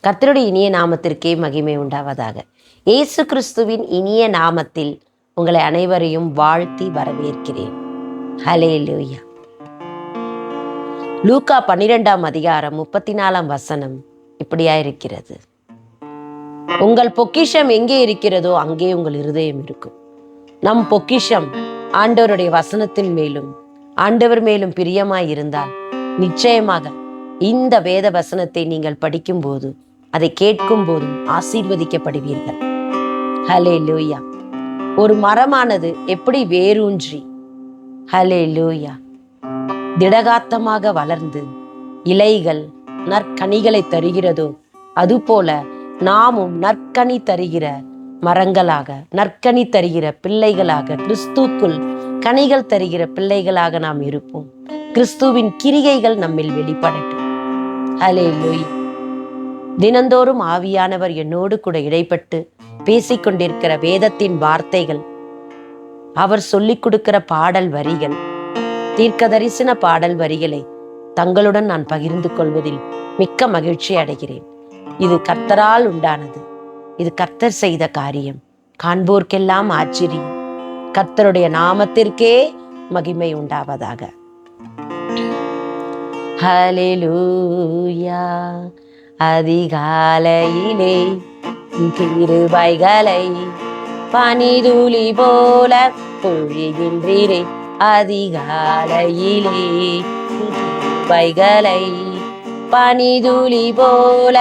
கர்த்தருடைய இனிய நாமத்திற்கே மகிமை உண்டாவதாக. இயேசு கிறிஸ்துவின் இனிய நாமத்தில் உங்களை அனைவரையும் வாழ்த்தி வரவேற்கிறேன். ஹல்லேலூயா. லூக்கா 12ஆம் அதிகாரம் 34ஆம் வசனம் இப்படியா இருக்கிறது: உங்கள் பொக்கிஷம் எங்கே இருக்கிறதோ அங்கே உங்கள் இருதயம் இருக்கும். நம் பொக்கிஷம் ஆண்டவருடைய வசனத்தின் மேலும் ஆண்டவர் மேலும் பிரியமாய் இருந்தால் நிச்சயமாக இந்த வேத வசனத்தை நீங்கள் படிக்கும் போது, அதை கேட்கும் போதும் ஆசீர்வதிக்கப்படுவீர்கள். ஹல்லேலூயா. ஒரு மரமானது எப்படி வேரூன்றி ஹல்லேலூயா திடகாத்தமாக வளர்ந்து இலைகள் நற்கனிகளை தருகிறதோ, அதுபோல நாமும் நற்கனி தருகிற மரங்களாக, நற்கனி தருகிற பிள்ளைகளாக, கிறிஸ்துக்குள் கனிகள் தருகிற பிள்ளைகளாக நாம் இருப்போம். கிறிஸ்துவின் கிரிகைகள் நம்மில் வெளிப்படட்டும். ஹல்லேலூயா. தினந்தோறும் ஆவியானவர் என்னோடு கூட இடைப்பட்டு பேசிக்கொண்டிருக்கிற வேதத்தின் வார்த்தைகள், அவர் சொல்லிக் கொடுக்கிற பாடல் வரிகள், தீர்க்க தரிசன பாடல் வரிகளை தங்களுடன் நான் பகிர்ந்து கொள்வதில் மிக்க மகிழ்ச்சி அடைகிறேன். இது கர்த்தரால் உண்டானது, இது கர்த்தர் செய்த காரியம், காண்போர்க்கெல்லாம் ஆச்சரியம். கர்த்தருடைய நாமத்திற்கே மகிமை உண்டாவதாக. ஹல்லேலூயா. அதிகாலையிலே கிருபைகளை பனிதுளி போல பொழிகின்றீரே. அதிகாலையிலே கிருபைகளை பனிதுளி போல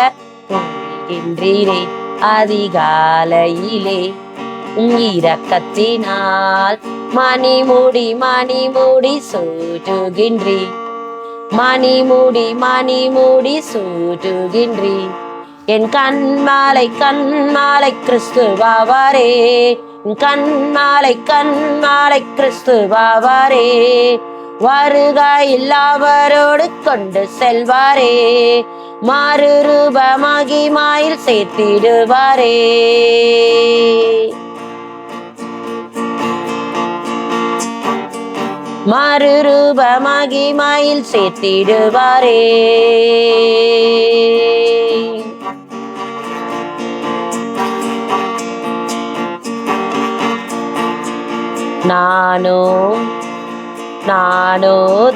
பொழிகின்றீரே. அதிகாலையிலே இரக்கத்தினால் மணிமுடி மணிமுடி சூட்டுகின்றீர். மணிமுடி சூட்டுகின்றீர். என் கண்மாலை கிறிஸ்துவாவாரே. கண்மாலை கிறிஸ்துவாவாரே. வருகையில் அவரோடு கொண்டு செல்வாரே. மறுரூப மகிமையில் சேர்த்திடுவாரே. மறுரூப மகிமையில் சேர்த்திடுவாரே. நானோ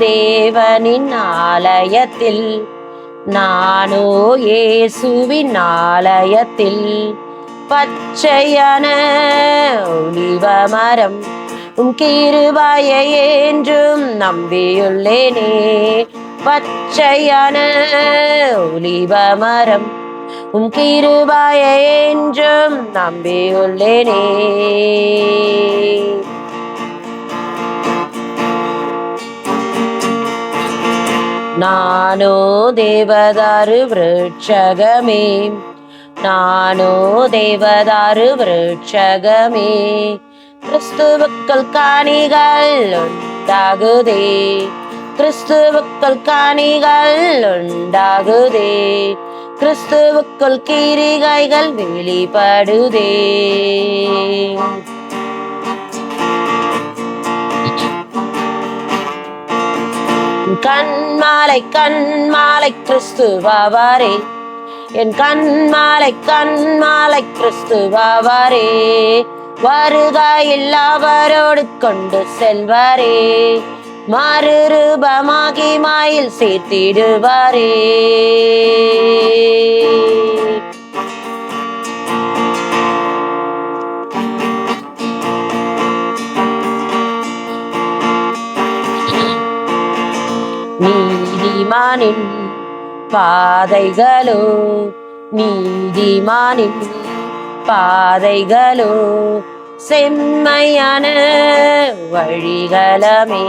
தேவனின் ஆலயத்தில், நானோ இயேசுவின் ஆலயத்தில் பச்சையான ஒலிவ மரம், உன் கிருபையை என்றும் நம்பியுள்ளேனே. பச்சையான ஒலிவ மரம், உன் கிருபையை என்றும் நம்பியுள்ளேனே. நானோ தேவதாரு விருட்சகமே, நானோ தேவதாரு விருட்சகமே, கிறிஸ்துவுக்குள் கனிகள் உண்டாகுதே. கிறிஸ்துவுக்குள் கனிகள் உண்டாகுதே. கிறிஸ்துவுக்குள் கிரிகைகள் வெளிப்படுதே. கண்மாலை கிறிஸ்துவாவாரே. என் கண்மாலை கிறிஸ்துவாவாரே. வருகையில் அவரோடு கொண்டு செல்வாரே. மறுரூப மகிமையில் சேர்த்திடுவாரே. நீதிமானின் பாதைகளோ, நீதிமானின் பாதைகளோ செம்மையான வழிகளமே.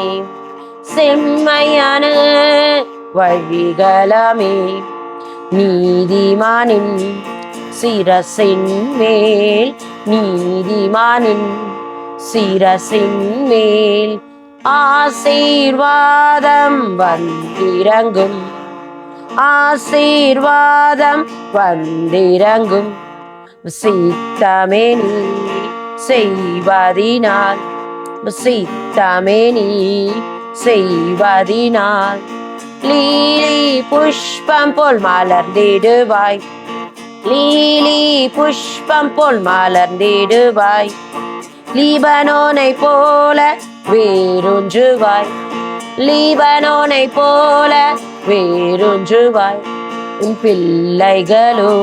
செம்மையான வழிகளமே. நீதிமானின் சிரசின் மேல், நீதிமானின் சிரசின் மேல் ஆசீர்வாதம் வந்திறங்கும். ஆசீர்வாதம் வந்திறங்கும். சித்தமே நீ செய்வதினால், சித்தமே நீ செய்வதினால் லீலி புஷ்பம் போல் மலர்ந்திடுவாய். லீலி புஷ்பம் போல் மலர்ந்திடுவாய். லீபனோனை போல வேரூன்றுவாய். லீபனோனை போல வேரூன்றுவாய். உன் பிள்ளைகளோ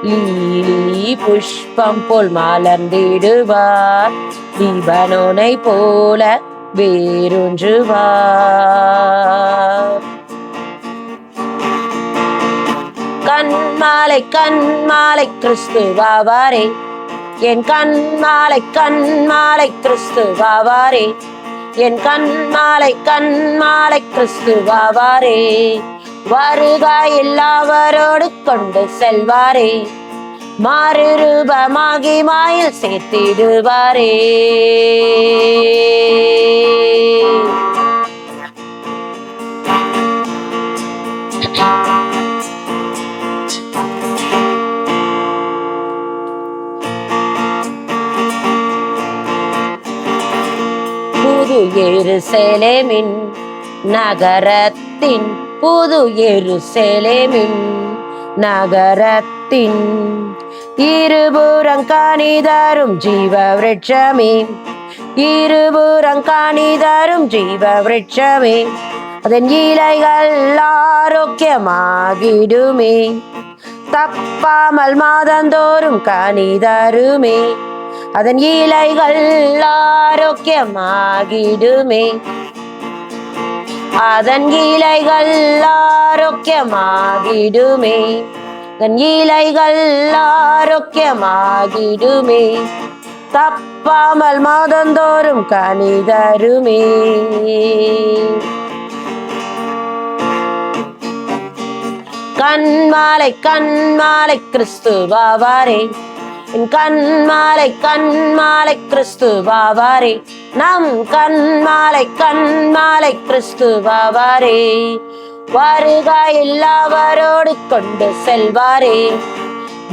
லீலி புஷ்பம் போல் மலர்ந்திடுவார். லீபனோனை போல வேரூன்றுவார். கண்மாலை கண்மாலை கிறிஸ்துவாவாரே, என் கண்மாலை கண்மாலை கிறிஸ்துவாவாரே, என் கண்மாலை கண்மாலை கிறிஸ்துவாவாரே. வருகாய் எல்லாவரோடு கொண்டு செல்வாரே, மாறுரூபமாகி மாயில் சேர்த்திடுவாரே. புது எருசலேமின் நகரத்தின், புது எருசலேமின் நகரத்தின் இருபுறங்காணிதரும் ஜீவ விருட்சமே, இருபுறங்காணிதரும் ஜீவ விருட்சமே. அதன் இலைகள் ஆரோக்கியமாகிடுமே, தப்பாமல் மாதந்தோறும் கனிதருமே. அதன் இலைகள் ஆரோக்கியமாகிடுமே, அதன் இலைகள் ஆரோக்கியமாகிடுமே, அதன் இலைகள் ஆரோக்கியமாகிடுமே. தப்பாமல் மாதந்தோறும் கனிதருமே. கண்மாலை கண்மாலை கிறிஸ்துவாவாரே, என் கண்மாலை கண்மாலை கிறிஸ்துவாவாரே, நம் கண்மாலை கண்மாலை கிறிஸ்துவாவாரே. வருகாய் எல்லாவரோடு கொண்டு செல்வாரே,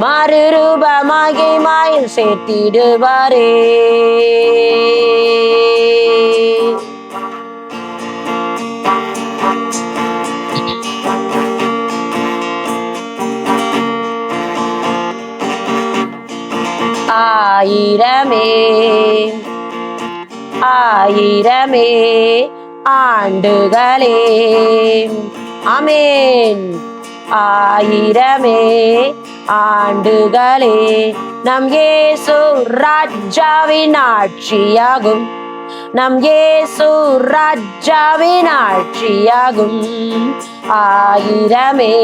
மாறுரூபமாகி மாயில் சேர்த்திடுவாரே. ஆயிரமே ஆயிரமே ஆண்டுகளே, ஆமென். ஆயிரமே ஆண்டுகளே நம் இயேசு ராஜாவின் ஆட்சியாகும், நம் இயேசு ராஜாவின் ஆட்சியாகும். ஆயிரமே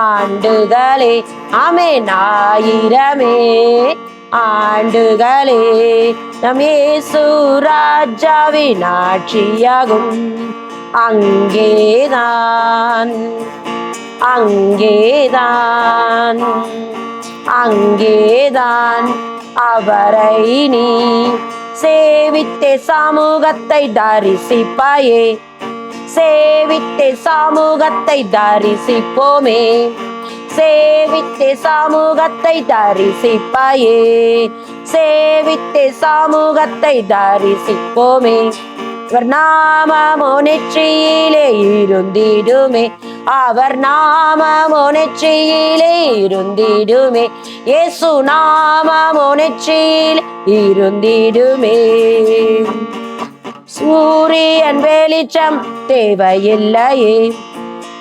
ஆண்டுகளே, ஆமென். ஆயிரமே ஆண்டுகளே நம் இயேசு ராஜாவின் ஆட்சியாகும். அங்கேதான் அங்கேதான் அங்கேதான் அவரை நீ சேவித்தே சமூகத்தை தரிசிப்பாயே, சேவித்தே சமூகத்தை தரிசிப்போமே, சேவித்தே சமூகத்தை தரிசிப்பாயே, சேவித்தே சமூகத்தை தரிசிப்போமே. அவர் நாமமோ நெற்றியிலே இருந்திடுமே, அவர் நாமமோ நெற்றியிலே இருந்திடுமே, இயேசு நாமமோ நெற்றியிலே இருந்திடுமே. சூரியன் வெளிச்சம் தேவையில்லையே,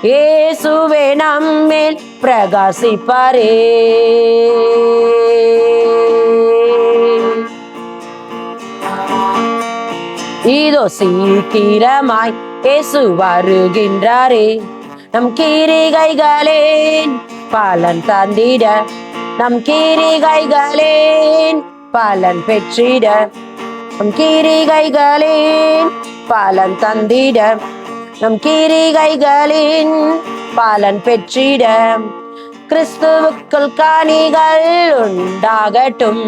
இயேசுவே நம்மேல் பிரகாசிப்பாரே. இதோ சீக்கிரமாய் இயேசு வருகின்றாரே, நம் கிரிகைகளின் பலன் தந்திட, நம் கிரிகைகளின் பலன் பெற்றிட, நம் கிரிகைகளின் பலன் தந்திட, நம் கிரிகைகளின் பலன் பெற்றிட. கிறிஸ்துவுக்குள் கனிகள் உண்டாகட்டும்,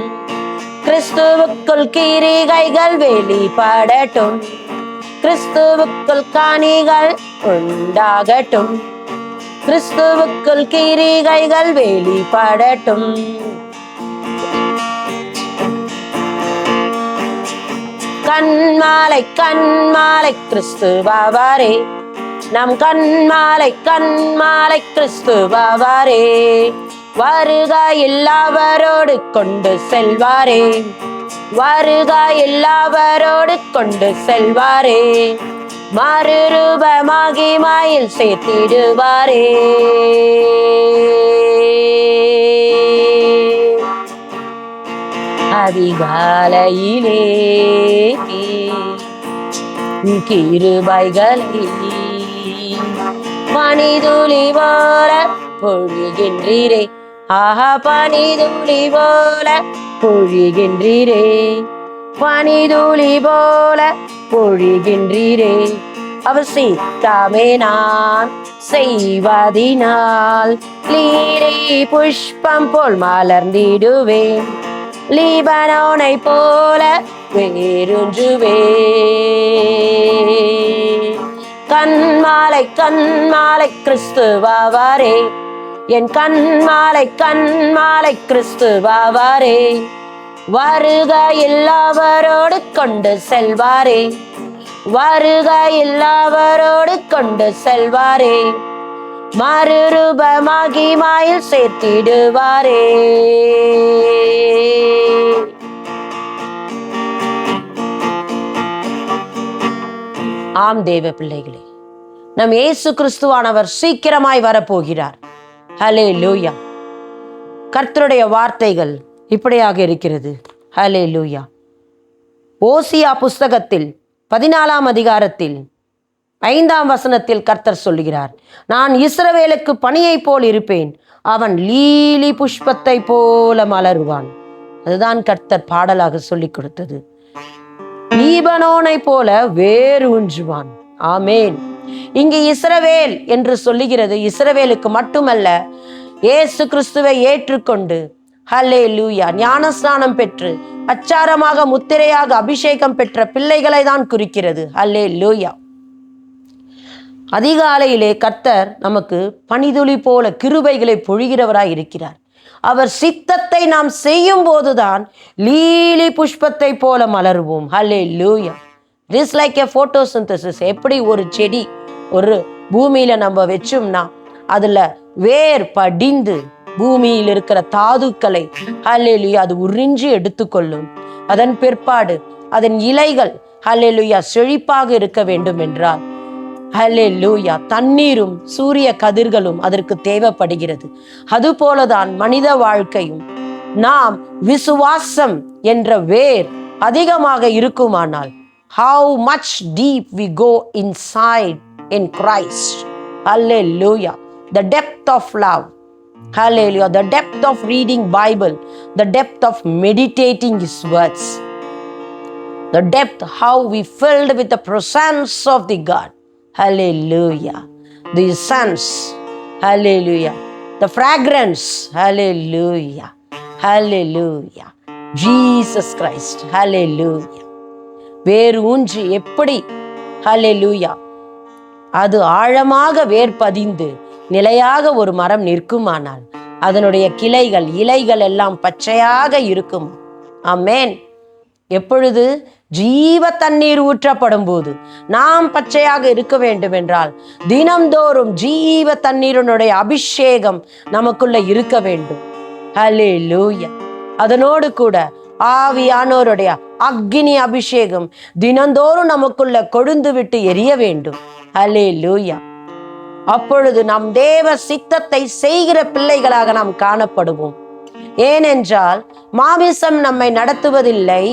கிறிஸ்துவுக்குள் கிரிகைகள் வெளிப்படட்டும், கிறிஸ்துவுக்குள் கனிகள் உண்டாகட்டும், கிறிஸ்துவுக்குள் கிரிகைகள் வெளிப்படட்டும். கண்மாலை கண்மாலை கிறிஸ்துவாவாரே, நம் கண்மாலை கண்மாலை கிறிஸ்துவாவாரே. வருகையில் அவரோடு கொண்டு செல்வாரே, வருகையில் அவரோடு கொண்டு செல்வாரே, மறுரூப மகிமையில் சேர்த்திடுவாரே. அதிகாலையிலே கிருபைகளை பனிதுளி போல பொழிகின்றீரே, ஆஹா பனிதுளி போல பொழிகின்றீரே, பனிதுளி போல பொழிகின்றீரே. அவர் சித்தமே நான் செய்வதினால் லீலி புஷ்பம் போல் மலர்ந்திடுவேன், லீபனோனை போல வேறுஞ்சுவே. கண்மாலை கண்மாலை கிறிஸ்துவாரே, என் கண்மாலை கண்மாலை கிறிஸ்துவாரே, வருகையில் அவரோடு கொண்டு செல்வாரே, வருகையில் அவரோடு கொண்டு செல்வாரே, மறுரூப மகிமையில் சேர்த்திடுவாரே. ஆம் தேவ பிள்ளைகளே, நம் இயேசு கிறிஸ்துவானவர் சீக்கிரமாய் வரப்போகிறார். ஹல்லேலூயா. கர்த்தருடைய வார்த்தைகள் இப்படியாக இருக்கிறது. ஹல்லேலூயா. ஓசியா புஸ்தகத்தில் 14ஆம் அதிகாரத்தில் 5ஆம் வசனத்தில் கர்த்தர் சொல்லுகிறார், நான் இஸ்ரவேலுக்கு பனியை போல் இருப்பேன், அவன் லீலி புஷ்பத்தை போல மலருவான். அதுதான் கர்த்தர் பாடலாக சொல்லிக் கொடுத்தது. லீபனோனை போல வேறு ஊன்றுவான். ஆமேன். இங்கு இஸ்ரவேல் என்று சொல்லுகிறது இஸ்ரவேலுக்கு மட்டுமல்ல, இயேசு கிறிஸ்துவை ஏற்றுக்கொண்டு ஹல்லேலூயா ஞானஸ்நானம் பெற்று அச்சாரமாக முத்திரையாக அபிஷேகம் பெற்ற பிள்ளைகளை தான் குறிக்கிறது. ஹல்லேலூயா. அதிகாலையிலே கர்த்தர் நமக்கு பனிதுளி போல கிருபைகளை பொழிகிறவராய் இருக்கிறார். அவர் சித்தத்தை நாம் செய்யும் போதுதான் லீலி புஷ்பத்தை போல மலருவோம். ஹல்லேலூயா. It is like a photosynthesis. எப்படி ஒரு செடி ஒரு பூமியில நம்ம வச்சோம்னா அதுல வேர் படிந்து பூமியில் இருக்கிற தாதுக்களை ஹல்லேலூயா அது உறிஞ்சி எடுத்துக்கொள்ளும். அதன் பிற்பாடு அதன் இலைகள் ஹல்லேலூயா செழிப்பாக இருக்க வேண்டும் என்றால் ஹல்லேலூயா தண்ணீரும் சூரிய கதிர்களும் அதற்கு தேவைப்படுகிறது. அதுபோலதான் மனித வாழ்க்கையும். நாம் விசுவாசம் என்ற வேர் அதிகமாக இருக்குமானால், how much deep we go inside in Christ. Hallelujah. The depth of love. Hallelujah. The depth of reading Bible. The depth of meditating His words. The depth how we filled with the presence of the God. Hallelujah. The sense. Hallelujah. The fragrance. Hallelujah. Hallelujah. Jesus Christ. Hallelujah. வேர் ஊன்றி எப்படி ஹல்லேலூயா அது ஆழமாக வேர் பதிந்து நிலையாக ஒரு மரம் நிற்குமானால் அதனுடைய கிளைகள் இலைகள் எல்லாம் பச்சையாக இருக்கும். ஆமென். எப்பொழுது ஜீவ தண்ணீர் ஊற்றப்படும் போது நாம் பச்சையாக இருக்க வேண்டும் என்றால் தினம்தோறும் ஜீவ தண்ணீரினுடைய அபிஷேகம் நமக்குள்ள இருக்க வேண்டும். ஹல்லேலூயா. அதனோடு கூட ஆவியானோருடைய அக்னி அபிஷேகம் தினந்தோறும் நமக்குள்ள கொழுந்து விட்டு எரிய வேண்டும். ஹல்லேலூயா. அப்பொழுது நம் தேவ சித்தத்தை செய்கிற பிள்ளைகளாக நாம் காணப்படுவோம். ஏனென்றால் மாமிசம் நம்மை நடத்துவதில்லை,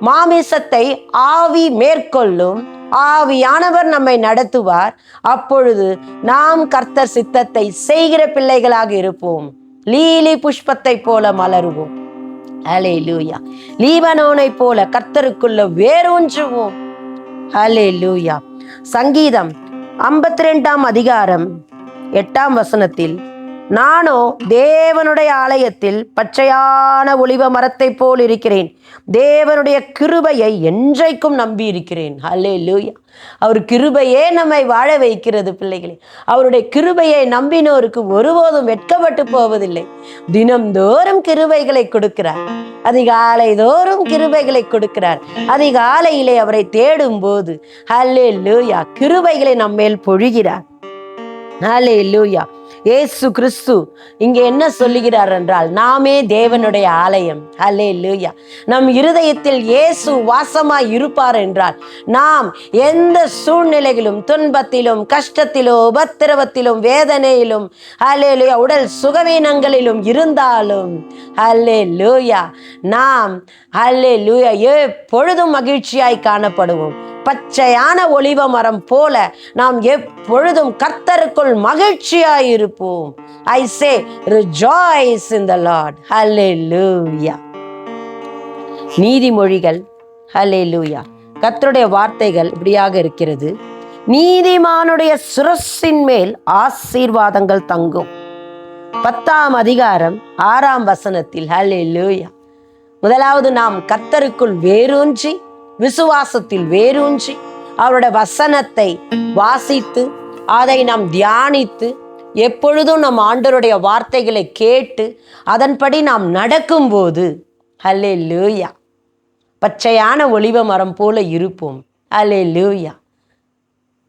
மாமிசத்தை ஆவி மேற்கொள்ளும், ஆவியானவர் நம்மை நடத்துவார். அப்பொழுது நாம் கர்த்தர் சித்தத்தை செய்கிற பிள்ளைகளாக இருப்போம். லீலி புஷ்பத்தை போல மலருவோம். ஹல்லேலூயா. லீபனோனை போல கர்த்தருக்குள்ள வேரூன்றுவோம். ஹல்லேலூயா. சங்கீதம் 52ஆம் அதிகாரம் 8ஆம் வசனத்தில், நானோ தேவனுடைய ஆலயத்தில் பச்சையான ஒலிவ மரத்தை போல் இருக்கிறேன், தேவனுடைய கிருபையை என்றைக்கும் நம்பி இருக்கிறேன். ஹல்லேலூயா. அவர் கிருபையே நம்மை வாழ வைக்கிறது பிள்ளைகளே. அவருடைய கிருபையை நம்பினோருக்கு ஒருபோதும் வெட்கப்பட்டு போவதில்லை. தினம்தோறும் கிருபைகளை கொடுக்கிறார். அதிகாலை தோறும் கிருபைகளை கொடுக்கிறார். அதிகாலையிலே அவரை தேடும் போது ஹல்லேலூயா கிருபைகளை நம்மேல் பொழிகிறார். ஹல்லேலூயா. இயேசு கிறிஸ்து இங்கே என்ன சொல்லுகிறார் என்றால், நாமே தேவனுடைய ஆலயம். ஹல்லேலூயா. நம் இருதயத்தில் இயேசு வாசமாய் இருப்பார் என்றால், நாம் எந்த சூழ்நிலையிலும், துன்பத்திலும், கஷ்டத்திலும், உபத்திரவத்திலும், வேதனையிலும், ஹல்லேலூயா, உடல் சுகவீனங்களிலும் இருந்தாலும், ஹல்லேலூயா, நாம் ஹல்லேலூயா எப்பொழுதும் மகிழ்ச்சியாய் காணப்படுவோம். பச்சையான ஒலிவ மரம் போல நாம் எப்பொழுதும் கர்த்தருக்குள் மகிழ்ச்சியாய் இருப்போம். I say rejoice in the Lord. Hallelujah. நீதிமொழிகள், ஹல்லேலூயா, கர்த்தருடைய வார்த்தைகள் இப்படியாக இருக்கிறது. நீதிமானுடைய சிரசின் மேல் ஆசீர்வாதங்கள் தங்கும். 10ஆம் அதிகாரம் 6ஆம் வசனத்தில், ஹல்லேலூயா, முதலாவது நாம் கர்த்தருக்குள் வேரூன்றி, விசுவாசத்தில் வேரூன்றி, அவருடைய வசனத்தை வாசித்து, அதை நாம் தியானித்து, எப்பொழுதும் நம் ஆண்டவருடைய வார்த்தைகளை கேட்டு அதன்படி நாம் நடக்கும்போது, ஹல்லேலூயா, பச்சையான ஒலிவ மரம் போல இருப்போம். ஹல்லேலூயா.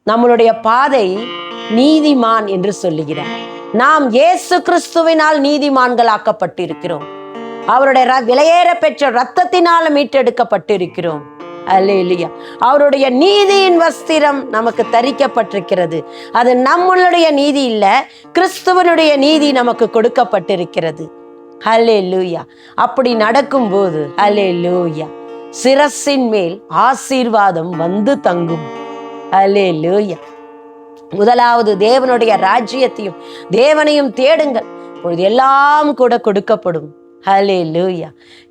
நம்மளுடைய பாதை நீதிமான் என்று சொல்லுகிறார். நாம் இயேசு கிறிஸ்துவினால் நீதிமான்களாக்கப்பட்டிருக்கிறோம். அவருடைய விலையேற பெற்ற இரத்தத்தினால் மீட்டெடுக்கப்பட்டிருக்கிறோம். அல்லேலூயா. அவருடைய நீதியின் வஸ்திரம் நமக்கு தரிக்கப்பட்டிருக்கிறது. அது நம்மளுடைய நீதி இல்ல, கிறிஸ்துவனுடைய நீதி நமக்கு கொடுக்கப்பட்டிருக்கிறது. அல்லேலூயா. அப்படி நடக்கும்போது, அல்லேலூயா, சிரசின் மேல் ஆசீர்வாதம் வந்து தங்கும். அல்லேலூயா. முதலாவது தேவனுடைய ராஜ்யத்தையும் தேவனையும் தேடுங்கள், பொழுது எல்லாம் கூட கொடுக்கப்படும். ஹல்லேலூயா.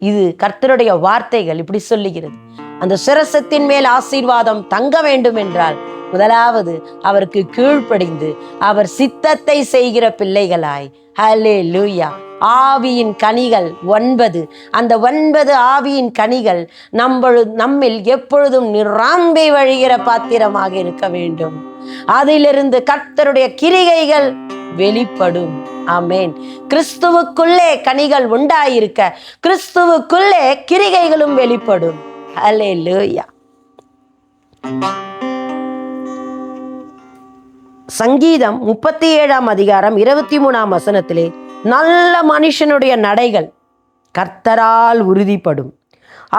இது கர்த்தருடைய வார்த்தைகள் இப்படி சொல்லுகிறது. அந்த சிரசத்தின் மேல் ஆசீர்வாதம் தங்க வேண்டும் என்றால், முதலாவது அவருக்கு கீழ்ப்படிந்து அவர் சித்தத்தை செய்கிற பிள்ளைகளாய், ஹல்லேலூயா, ஆவியின் கனிகள் 9, அந்த 9 ஆவியின் கனிகள் நம்மில் எப்பொழுதும் நிரம்பி வழிகிற பாத்திரமாக இருக்க வேண்டும். அதிலிருந்து கர்த்தருடைய கிரிகைகள் வெளிப்படும். ஆமென். கிறிஸ்துவுக்குள்ளே கனிகள் உண்டாயிருக்க, கிறிஸ்துவுக்குள்ளே கிரிகைகளும் வெளிப்படும். ஹல்லேலூயா. சங்கீதம் 37ஆம் அதிகாரம் 23ஆம் வசனத்திலே, நல்ல மனுஷனுடைய நடைகள் கர்த்தரால் உறுதிப்படும்,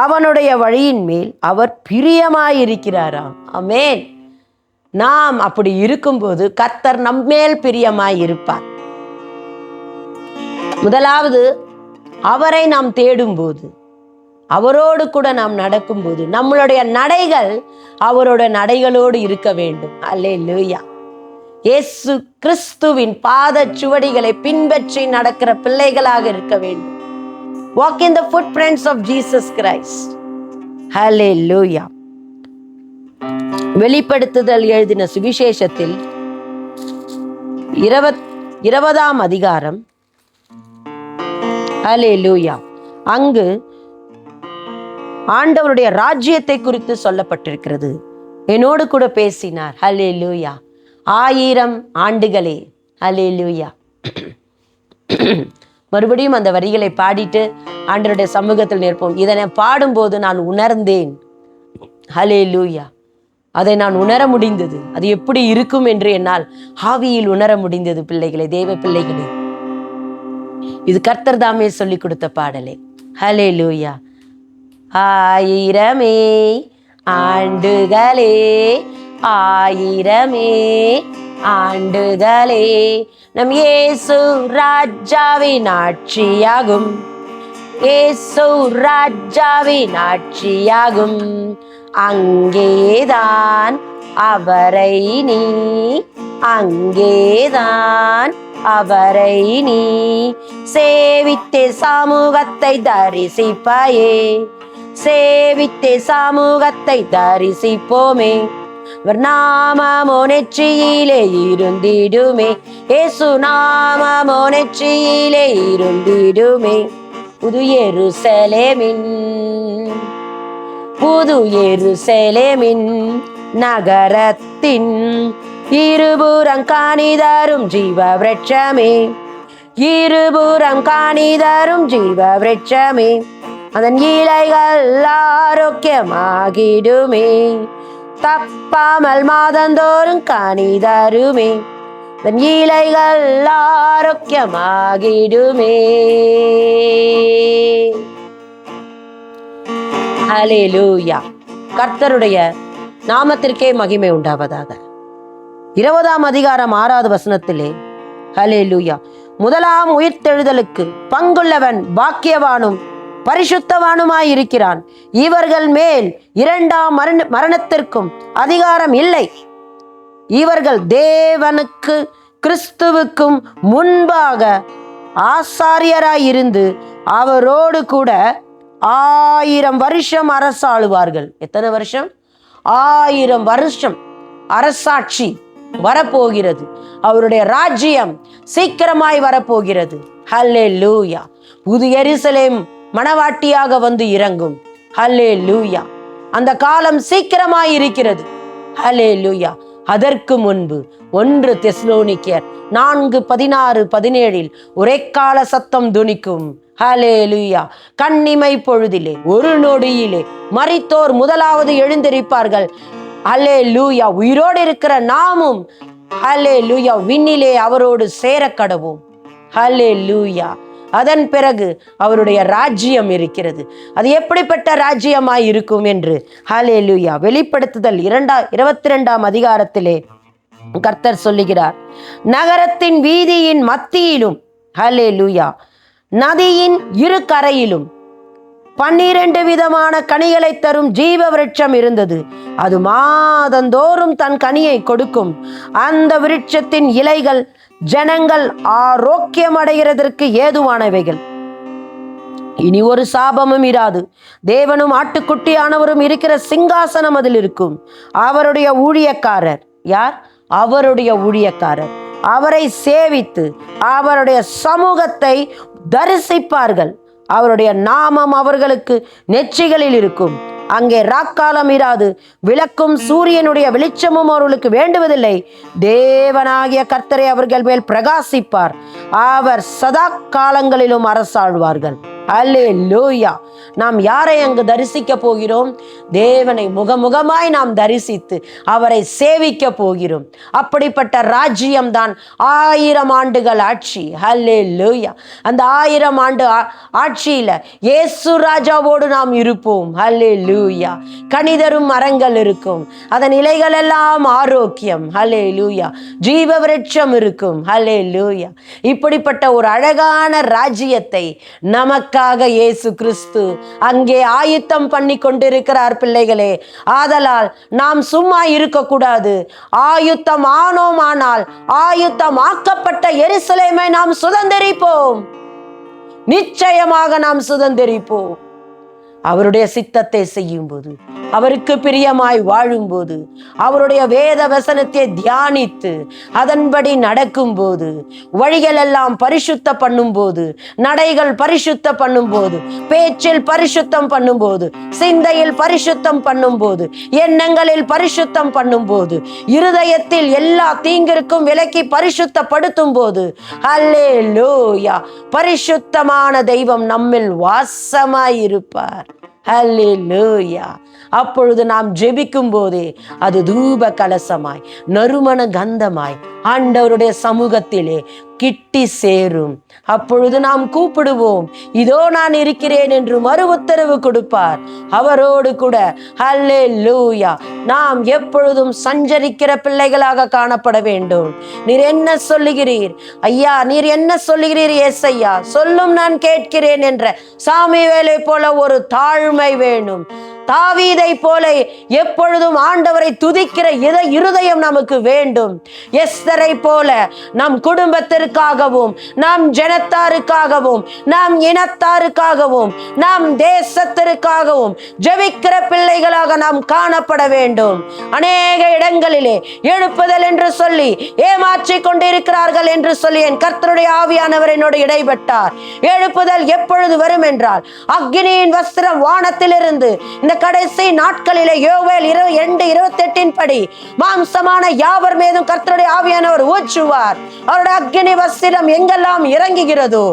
அவனுடைய வழியின் மேல் அவர் பிரியமாயிருக்கிறாராம். ஆமென். நாம் அப்படி இருக்கும்போது கர்த்தர் நம்மேல் பிரியமாய் இருப்பார். முதலாவது அவரை நாம் தேடும்போது, அவரோடு கூட நாம் நடக்கும்போது, நம்மளுடைய நடைகள் அவரோட நடைகளோடு இருக்க வேண்டும். அல்லேலூயா. இயேசு கிறிஸ்துவின் பாத சுவடிகளை பின்பற்றி நடக்கிற பிள்ளைகளாக இருக்க வேண்டும். Walk in the footprints of Jesus Christ. Hallelujah. வெளிப்படுத்துதல் எழுதின சுவிசேஷத்தில் 20ஆம் அதிகாரம், ஹல்லேலூயா, அங்கு ஆண்டவருடைய ராஜ்யத்தை குறித்து சொல்லப்பட்டிருக்கிறது. என்னோடு கூட பேசினார். ஹல்லேலூயா. 1000 ஆண்டுகளே. ஹல்லேலூயா. மறுபடியும் அந்த வரிகளை பாடிட்டு ஆண்டவருடைய சமூகத்தில் நிற்போம். இதனை பாடும்போது நான் உணர்ந்தேன். ஹல்லேலூயா. அதை நான் உணர முடிந்தது. அது எப்படி இருக்கும் என்று என்னால் ஆவியில் உணர முடிந்தது. பிள்ளைகளே, தேவ பிள்ளைகளே, இது கர்த்தர் தாமே சொல்லிக் கொடுத்த பாடலே. ஹல்லேலூயா. 1000 ஆண்டுகளே, 1000 ஆண்டுகளே, நம் இயேசு ராஜாவின் ஆட்சியாகும், இயேசு ராஜாவின் ஆட்சியாகும். அங்கேதான் அவரை நீ, அங்கேதான் அவரை நீ சேவித்தே சமூகத்தை தரிசிப்பாயே, சேவித்தே சமூகத்தை தரிசிப்போமே. அவர் நாமமோ நெற்றியிலே இருந்திடுமே, இயேசு நாமமோ நெற்றியிலே இருந்திடுமே. புது எருசலேமின், புது எருசலேமின் நகரத்தின் இருபுறம் காணிதரும் ஜீவ விருட்சமே, இருபுறம் காணிதரும் ஜீவ விருட்சமே. அதன் இலைகள் ஆரோக்கியமாகிடுமே, தப்பாமல் மாதந்தோறும் காணிதருமே. தன் இலைகள் ஆரோக்கியமாகிடுமே. ஹல்லேலூயா. கர்த்தருடைய நாமத்திற்கே மகிமை உண்டாவதாக. 20ஆம் அதிகாரம் 6வது வசனத்திலே ஹல்லேலூயா, முதலாம் உயிர்த்தெழுதலுக்கு பங்குள்ளவன் பாக்கியவானும் பரிசுத்தவானுமாயிருக்கிறான். இவர்கள் மேல் 2ஆம் மரணத்திற்கும் அதிகாரம் இல்லை. இவர்கள் தேவனுக்கு கிறிஸ்துவுக்கும் முன்பாக ஆசாரியராயிருந்து அவரோடு கூட 1000 வருஷம் அரசாளுவார்கள். எத்தனை வருஷம்? 1000 வருஷம் அரசாட்சி வரப்போகிறது. அவருடைய ராஜ்யம் சீக்கிரமாய் வரப்போகிறது. ஹல்லேலூயா. புது எருசலேம் மணவாட்டியாக வந்து இறங்கும். ஹல்லேலூயா. அந்த காலம் சீக்கிரமாய் இருக்கிறது. ஹல்லேலூயா. அதற்கு முன்பு 1 தெசலோனிக்கேயர் 4:16-17 ஒரே கால சத்தம் துணிக்கும். ஹல்லேலூயா. கண்ணிமை பொழுதிலே ஒரு நொடியிலே மரித்தோர் முதலாவது எழுந்திருப்பார்கள். ஹல்லேலூயா. உயிரோடு இருக்கிற நாமும் ஹல்லேலூயா விண்ணிலே அவரோடு சேர கடவோம். ஹல்லேலூயா. அதன் பிறகு அவருடைய ராஜ்யம் இருக்கிறது. அது எப்படிப்பட்ட ராஜ்யமாய் இருக்கும் என்று ஹல்லேலூயா வெளிப்படுத்துதல் 22ஆம் அதிகாரத்திலே கர்த்தர் சொல்லுகிறார். நகரத்தின் வீதியின் மத்தியிலும் ஹல்லேலூயா நதியின் இரு கரையிலும் 12 விதமான கனிகளை தரும் ஜீவ விருட்சம் இருந்தது. அது மாதந்தோறும் தன் கனியை கொடுக்கும். அந்த விருட்சத்தின் இலைகள் ஜனங்கள் ஆரோக்கியம் அடைகிறதற்கு ஏதுவானவைகள். இனி ஒரு சாபமும் இராது. தேவனும் ஆட்டுக்குட்டியானவரும் இருக்கிற சிங்காசனம் அதில் இருக்கும். அவருடைய ஊழியக்காரர் யார்? அவருடைய ஊழியக்காரர் அவரை சேவித்து அவருடைய சமூகத்தை தரிசிப்பார்கள். அவருடைய நாமம் அவர்களுக்கு நெற்றிகளில் இருக்கும். அங்கே ராக்காலம் இராது. விளக்கும் சூரியனுடைய வெளிச்சமும் அவர்களுக்கு வேண்டுவதில்லை. தேவனாகிய கர்த்தரை அவர்கள் மேல் பிரகாசிப்பார். அவர் சதா காலங்களிலும் அரசாழ்வார்கள். அல்லேலூயா. நாம் யாரை அங்கு தரிசிக்க போகிறோம்? தேவனை முகமுகமாய் நாம் தரிசித்து அவரை சேவிக்க போகிறோம். அப்படிப்பட்ட ராஜ்யம் தான் 1000 ஆண்டுகள் ஆட்சி. அல்லேலூயா. அந்த 1000 ஆண்டு ஆட்சியில இயேசு ராஜாவோடு நாம் இருப்போம். அல்லேலூயா. கனிதரும் மரங்கள் இருக்கும். அதன் இலைகள் எல்லாம் ஆரோக்கியம். அல்லேலூயா. ஜீவ விருட்சம் இருக்கும். அல்லேலூயா. இப்படிப்பட்ட ஒரு அழகான ராஜ்யத்தை நமக்காக இயேசு கிறிஸ்து அங்கே ஆயத்தம் பண்ணி கொண்டிருக்கிறார். பிள்ளைகளே, ஆதலால் நாம் சும்மா இருக்கக்கூடாது. ஆயுத்தம் ஆனோமானால் ஆயுத்தம் ஆக்கப்பட்ட எருசலேமை நாம் சுதந்தரிப்போம். நிச்சயமாக நாம் சுதந்தரிப்போம். அவருடைய சித்தத்தை செய்யும் போது, அவருக்கு பிரியமாய் வாழும்போது, அவருடைய வேத வசனத்தை தியானித்து அதன்படி நடக்கும் போது, வழிகள் எல்லாம் பரிசுத்த பண்ணும் போது, நடைகள் பரிசுத்த பண்ணும் போது, பேச்சில் பரிசுத்தம் பண்ணும் போது, சிந்தையில் பரிசுத்தம் பண்ணும் போது, எண்ணங்களில் பரிசுத்தம் பண்ணும் போது, இருதயத்தில் எல்லா தீங்கிற்கும் விலக்கி பரிசுத்தப்படுத்தும் போது, அல்லேலூயா, பரிசுத்தமான தெய்வம் நம்மில் வாசமாய் இருப்பார். ஹல்லேலூயா. அப்பொழுது நாம் ஜெபிக்கும் போதே அது தூப கலசமாய் நறுமண கந்தமாய் ஆண்டவருடைய சமூகத்திலே கிட்டி சேரும். அப்பொழுது நாம் கூப்பிடுவோம், இதோ நான் இருக்கிறேன் என்று மறு உத்தரவு கொடுப்பார். அவரோடு கூட ஹல்லேலூயா நாம் எப்பொழுதும் சஞ்சரிக்கிற பிள்ளைகளாக காணப்பட வேண்டும். நீர் என்ன சொல்லுகிறீர் ஐயா? நீர் என்ன சொல்லுகிறீர் ஏசையா? சொல்லும் நான் கேட்கிறேன் என்ற சாமுவேலை போல ஒரு தாழ்மை வேணும். தாவீதை போல எப்பொழுதும் ஆண்டவரை துதிக்கிற இருதயம் நமக்கு வேண்டும். எஸ்தரை போல நம் குடும்பத்திற்காகவும், நம் ஜனத்தாருக்காகவும், நம் இனத்தாருக்காகவும், நம் தேசத்திற்காகவும் ஜெபிக்கிற பிள்ளைகளாக நாம் காணப்பட வேண்டும். அநேக இடங்களிலே எழுப்புதல் என்று சொல்லி ஏமாற்றிக் கொண்டிருக்கிறார்கள் என்று சொல்லி என் கர்த்தருடைய ஆவியானவர் என்னோடு இடைப்பட்டார். எழுப்புதல் எப்பொழுது வரும் என்றால், அக்னியின் வஸ்திரம் வானத்திலிருந்து இந்த கடைசி நாட்களிலே யோவேல் 2:28 படி மாம்சமான யாவர் மீதும் கர்த்தருடைய ஆவியானவர் ஊற்றுவார். அவருடைய அக்கினி வஸ்திரம் எங்கெல்லாம் இறங்குகிறதோ,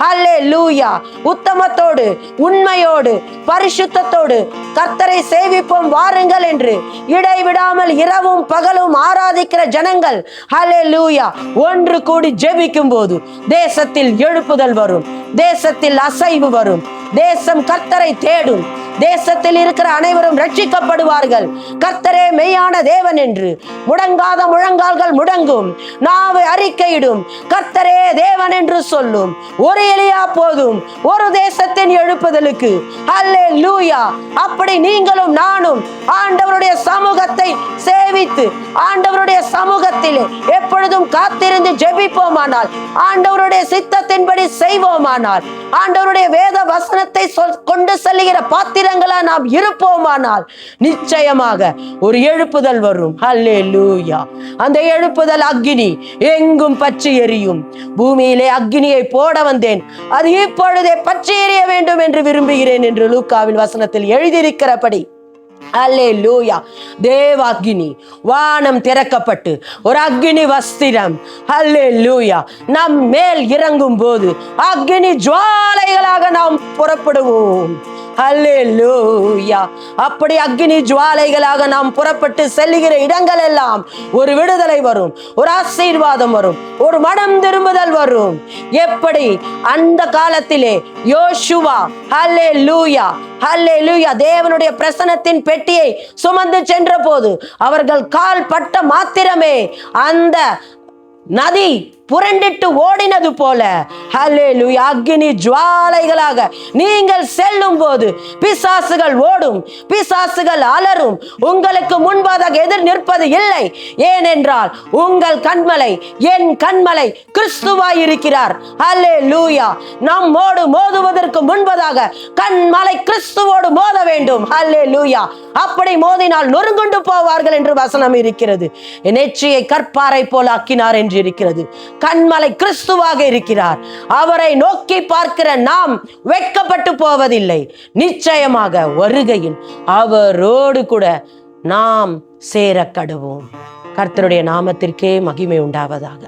அல்லேலூயா, உத்தமத்தோடு உண்மையோடு பரிசுத்தத்தோடு கர்த்தரை சேவிப்போம் வாருங்கள் என்று இடைவிடாமல் இரவும் பகலும் ஆராதிக்கிற ஜனங்கள் அல்லேலூயா ஒன்று கூடி ஜெபிக்கும் போது தேசத்தில் எழுப்புதல் வரும், தேசத்தில் அசைவு வரும், தேசம் கர்த்தரை தேடும், தேசத்தில் இருக்கிற அனைவரும் ரட்சிக்கப்படுவார்கள். கர்த்தரே மெய்யான தேவன் என்று முடங்காத முழங்கால்கள் முடங்கும், நாவு அறிக்கையிடும், கர்த்தரே தேவன் என்று சொல்லும். ஒரு எலியா போதும் ஒரு தேசத்தின் எழுப்புதலுக்கு. அல்லேலூயா. அப்படி நீங்களும் நானும் ஆண்டவருடைய சமூகத்தை சேவித்து ஆண்டவருடைய சமூகத்திலே எப்பொழுதும் காத்திருந்து ஜெபிப்போமானால், ஆண்டவருடைய சித்தத்தின்படி செய்வோமானால், ஆண்டவருடைய வேத வசனத்தை கொண்டு செல்லுகிற பாத்திரங்களா நாம் இருப்போமானால் நிச்சயமாக ஒரு எழுப்புதல் வரும். அல்லேலூயா. அந்த எழுப்புதல் அக்கினி எங்கும் பற்றி எரியும். பூமியிலே அக்கினியை போட வந்தேன், அது இப்பொழுதே பற்றி எரிய வேண்டும் என்று விரும்புகிறேன் என்று லூக்காவின் வசனத்தில் எழுதியிருக்கிறபடி அல்லேலூயா. தேவ அக்கினி, வானம் திறக்கப்பட்டு ஒரு அக்கினி வஸ்திரம் அல்லேலூயா நம் மேல் இறங்கும் போது அக்கினி ஜுவாலைகளாக நாம் புறப்படுவோம். அல்லேலூயா. அப்படி அக்கினி ஜுவாலைகளாக நாம் புறப்பட்டு செல்லுகிற இடங்கள் எல்லாம் ஒரு விடுதலை வரும், ஒரு ஆசீர்வாதம் வரும், ஒரு மனம் திரும்புதல் வரும். எப்படி அந்த காலத்திலே யோசுவா அல்லேலூயா அல்லேலூயா தேவனுடைய பிரசன்னத்தின் பெட்டியை சுமந்து சென்ற போது அவர்கள் கால் பட்ட மாத்திரமே அந்த நதி புரண்டிட்டு ஓடினது போல அல்லேலூயா அக்கினி ஜுவாலைகளாக நீங்கள் செல்லும் போது பிசாசுகள் ஓடும், பிசாசுகள் அலரும், உங்களுக்கு முன்பாக எதிர் நிற்பது இல்லை. ஏனென்றால் உங்கள் கண்மலை என் கண்மலை கிறிஸ்துவாய் இருக்கிறார். அல்லேலூயா. நம்மோடு மோதுவதற்கு முன்பதாக கண்மலை கிறிஸ்துவோடு மோத வேண்டும். அல்லேலூயா. அப்படி மோதினால் நொறுங்குண்டு போவார்கள் என்று வசனம் இருக்கிறது. நெற்றியை கற்பாறை போல ஆக்கினார் என்று இருக்கிறது. கண்மலை கிறிஸ்துவாக இருக்கிறார். அவரை நோக்கி பார்க்கிற நாம் வெட்கப்பட்டு போவதில்லை. நிச்சயமாக வருகையில் அவரோடு கூட நாம் சேர கடுவோம். கர்த்தருடைய நாமத்திற்கே மகிமை உண்டாவதாக.